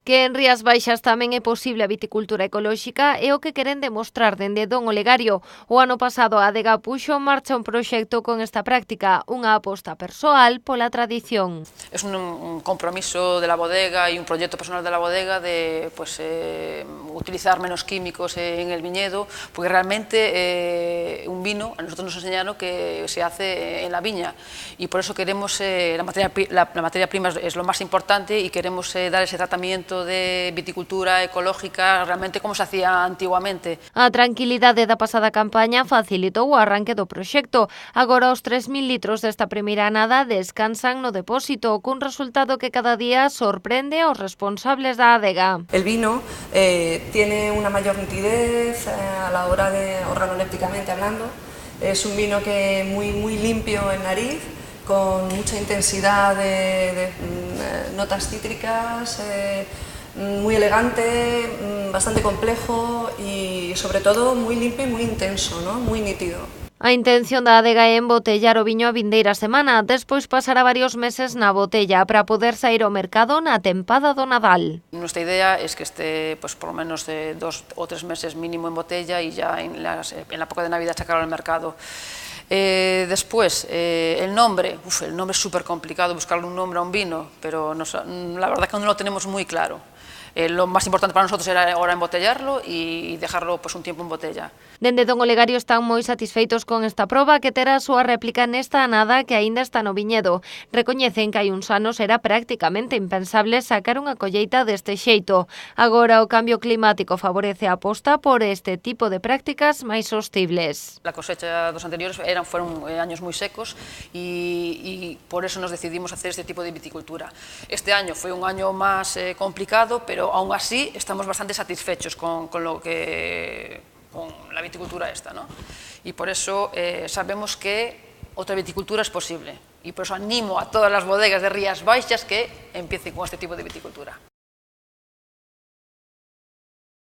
Que en Rías Baixas tamén é posible a viticultura ecolóxica é o que queren demostrar dende Don Olegario. O ano pasado a adega puxo en marcha un proxecto con esta práctica, unha aposta persoal pola tradición. Es un compromiso de la bodega y un proyecto personal de la bodega de utilizar menos químicos en el viñedo, porque realmente un vino, a nosotros nos enseñaron que se hace en la viña y por eso queremos, la materia prima es lo más importante y queremos dar ese tratamiento de viticultura ecológica realmente como se hacía antiguamente. A tranquilidade da pasada campaña facilitou o arranque do proxecto. Agora os 3.000 litros desta primeira anada descansan no depósito, cun resultado que cada día sorprende aos responsables da adega. El vino tiene una mayor nitidez a la hora de organolépticamente hablando. Es un vino que muy limpio en nariz, con mucha intensidad de notas cítricas, muy elegante, bastante complejo y sobre todo muy limpio y muy intenso, ¿no? Muy nítido. A intención da adega é embotellar o viño a vindeira semana, despois pasará varios meses na botella para poder sair ao mercado na tempada do Nadal. Nuestra idea es que esté por lo menos de 2 o 3 meses mínimo en botella y ya en la época de Navidad sacarlo al mercado. Después, el nombre es súper complicado buscarle un nombre a un vino, pero la verdad que no lo tenemos muy claro. Lo más importante para nosotros era ahora embotellarlo y dejarlo un tiempo en botella. Dende Don Olegario están moi satisfeitos con esta proba que terá a súa réplica nesta anada que aínda está no viñedo. Recoñecen que hai uns anos era prácticamente impensable sacar unha colleita deste xeito. Agora o cambio climático favorece a aposta por este tipo de prácticas máis sostibles. La cosecha dos anteriores fueron años muy secos y por eso nos decidimos hacer este tipo de viticultura. Este año fue un año más complicado, pero aún así estamos bastante satisfechos con la viticultura esta, ¿no? Y por eso sabemos que otra viticultura es posible y por eso animo a todas las bodegas de Rías Baixas que empiecen con este tipo de viticultura.